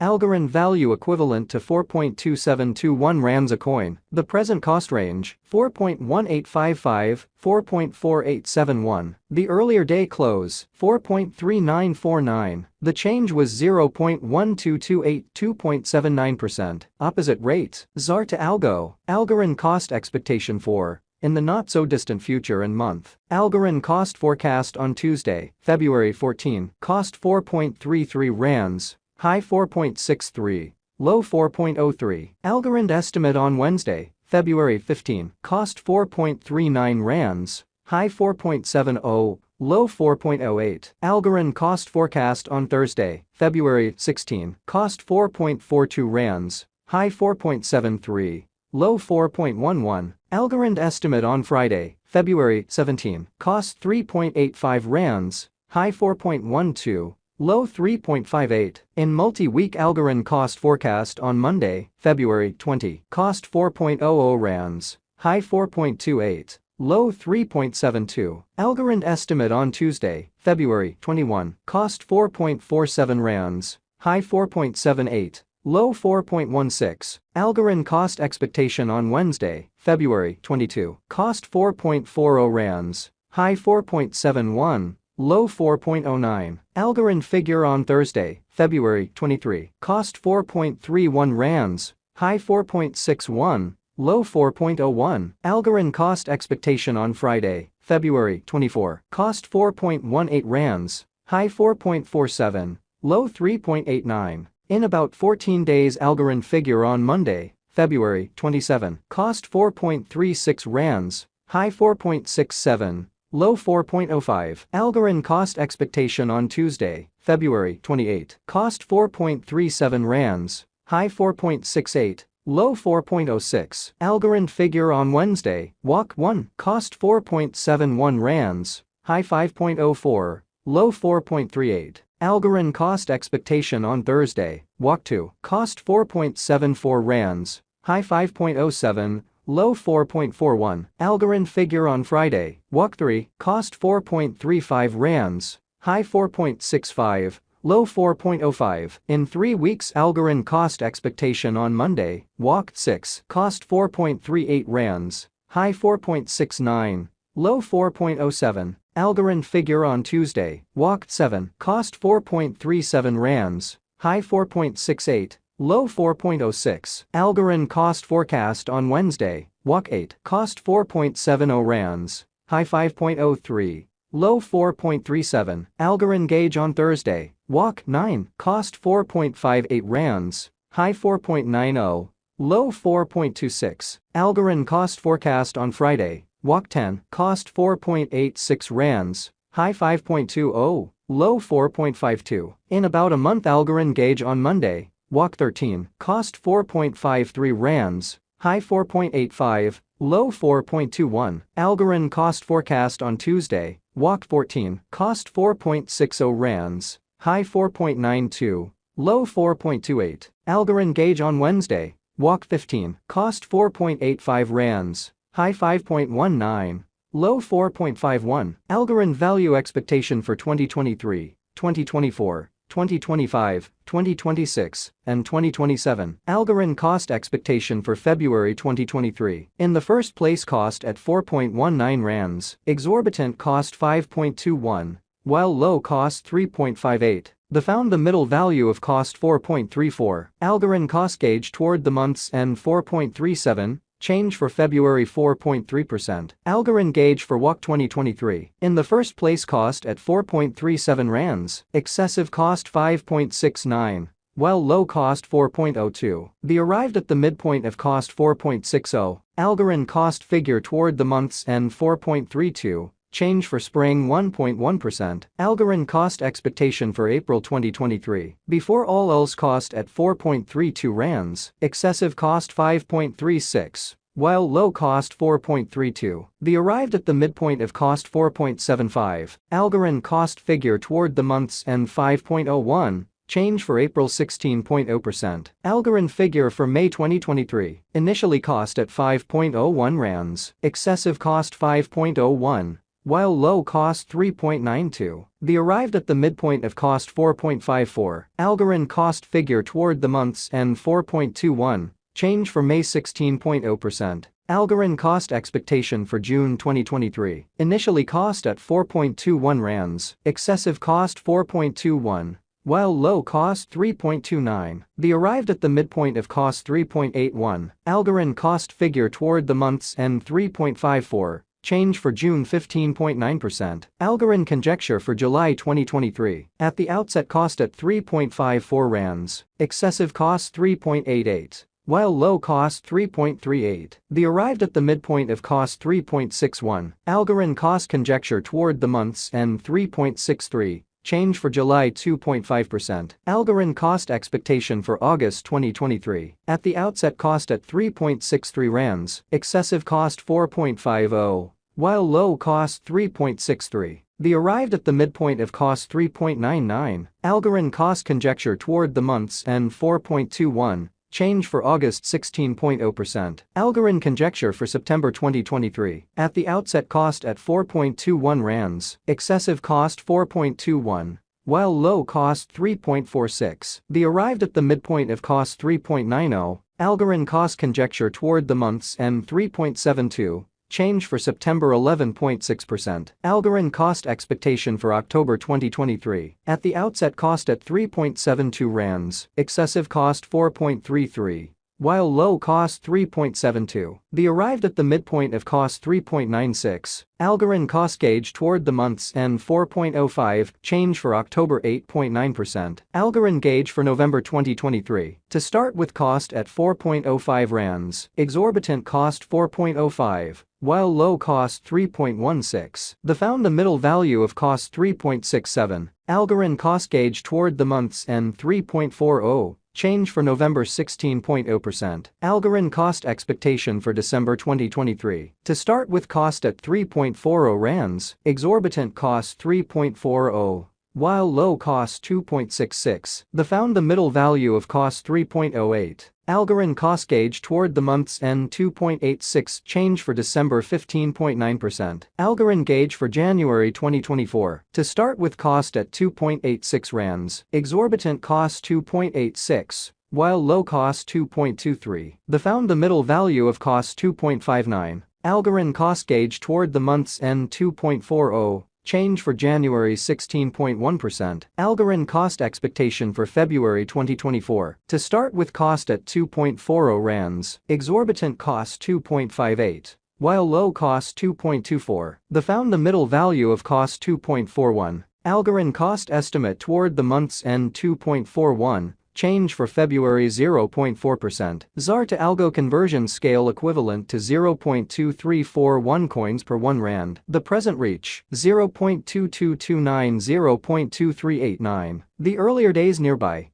Algorand value equivalent to 4.2721 rands a coin. The present cost range, 4.1855, 4.4871. The earlier day close, 4.3949. The change was 0.1228, 2.79%. Opposite rates, ZAR to Algo. Algorand cost expectation for in the not-so-distant future and month. Algorand cost forecast on Tuesday, February 14, cost 4.33 rands, high 4.63, low 4.03. Algorand estimate on Wednesday, February 15, cost 4.39 rands, high 4.70, low 4.08. Algorand cost forecast on Thursday, February 16, cost 4.42 rands, high 4.73, low 4.11. Algorand estimate on Friday, February 17, cost 3.85 rands, high 4.12, low 3.58. In multi-week Algorand cost forecast on Monday, February 20, cost 4.00 rands, high 4.28, low 3.72. Algorand estimate on Tuesday, February 21, cost 4.47 rands, high 4.78, low 4.16. Algorand cost expectation on Wednesday, February 22, cost 4.40 rands, high 4.71, low 4.09. Algorand figure on Thursday, February 23, cost 4.31 rands, high 4.61, low 4.01. Algorand cost expectation on Friday, February 24, cost 4.18 rands, high 4.47, low 3.89. In about 14 days Algorand figure on Monday, February 27, cost 4.36 rands, high 4.67, low 4.05. Algorand cost expectation on Tuesday, February 28, cost 4.37 rands, high 4.68, low 4.06. Algorand figure on Wednesday, walk 1, cost 4.71 rands, high 5.04, low 4.38. Algorand cost expectation on Thursday, walk 2, cost 4.74 rands, high 5.07, low 4.41. Algorand figure on Friday, walk 3, cost 4.35 rands, high 4.65, low 4.05. In 3 weeks Algorand cost expectation on Monday, walk 6, cost 4.38 rands, high 4.69, low 4.07. Algorand figure on Tuesday, walk 7, cost 4.37 rands, high 4.68, low 4.06. Algorand cost forecast on Wednesday, walk 8, cost 4.70 rands, high 5.03, low 4.37. Algorand gauge on Thursday, walk 9, cost 4.58 rands, high 4.90, low 4.26. Algorand cost forecast on Friday, walk 10, cost 4.86 rands, high 5.20, low 4.52. In about a month Algorand gauge on Monday, walk 13, cost 4.53 rands, high 4.85, low 4.21. Algorand cost forecast on Tuesday, walk 14, cost 4.60 rands, high 4.92, low 4.28. Algorand gauge on Wednesday, walk 15, cost 4.85 rands, high 5.19, low 4.51. Algorand value expectation for 2023, 2024, 2025, 2026, and 2027. Algorand cost expectation for February 2023. In the first place cost at 4.19 rands, exorbitant cost 5.21, while low cost 3.58. The found the middle value of cost 4.34. Algorand cost gauge toward the month's end 4.37. Change for February 4.3%. Algorand gauge for WAC 2023. In the first place cost at 4.37 rands, excessive cost 5.69, while low cost 4.02. The arrived at the midpoint of cost 4.60. Algorand cost figure toward the month's end 4.32. Change for spring 1.1%. Algorand cost expectation for April 2023. Before all else cost at 4.32 rands, excessive cost 5.36, while low cost 4.32. The arrived at the midpoint of cost 4.75. Algorand cost figure toward the month's end 5.01. Change for April 16.0%. Algorand figure for May 2023. Initially cost at 5.01 rands, excessive cost 5.01. while low cost 3.92. The arrived at the midpoint of cost 4.54. Algorand cost figure toward the month's end 4.21, change for May 16.0%. Algorand cost expectation for June 2023. Initially cost at 4.21 rands, excessive cost 4.21. While low cost 3.29, the arrived at the midpoint of cost 3.81. Algorand cost figure toward the month's end 3.54, change for June 15.9%. Algorand conjecture for July 2023. At the outset cost at 3.54 rands, excessive cost 3.88. While low cost 3.38, the arrived at the midpoint of cost 3.61. Algorand cost conjecture toward the month's end 3.63. Change for July 2.5%. Algorand cost expectation for August 2023. At the outset cost at 3.63 rands, excessive cost 4.50, while low cost 3.63. The arrived at the midpoint of cost 3.99. Algorand cost conjecture toward the month's end 4.21. Change for August 16.0%. Algorand conjecture for September 2023. At the outset cost at 4.21 rands, excessive cost 4.21, while low cost 3.46. The arrived at the midpoint of cost 3.90. Algorand cost conjecture toward the month's end 3.72. Change for September 11.6%. Algorand cost expectation for October 2023. At the outset cost at 3.72 rands, excessive cost 4.33, while low cost 3.72. The arrived at the midpoint of cost 3.96. Algorand cost gauge toward the month's end 4.05, change for October 8.9%. Algorand gauge for November 2023. To start with cost at 4.05 rands, exorbitant cost 4.05. While low cost 3.16, the found the middle value of cost 3.67. Algorand cost gauge toward the month's end 3.40, change for November 16.0%. Algorand cost expectation for December 2023. To start with cost at 3.40 rands, exorbitant cost 3.40. While low cost 2.66, the found the middle value of cost 3.08. Algorand cost gauge toward the month's end 2.86, change for December 15.9%. Algorand gauge for January 2024. To start with cost at 2.86 rands, exorbitant cost 2.86. While low cost 2.23, the found the middle value of cost 2.59. Algorand cost gauge toward the month's end 2.40. Change for January 16.1%. Algorand cost expectation for February 2024. To start with cost at 2.40 rands, exorbitant cost 2.58. While low cost 2.24, the found the middle value of cost 2.41. Algorand cost estimate toward the month's end 2.41. Change for February 0.4%. ZAR to Algo conversion scale equivalent to 0.2341 coins per 1 rand. The present reach 0.2229, 0.2389. The earlier days nearby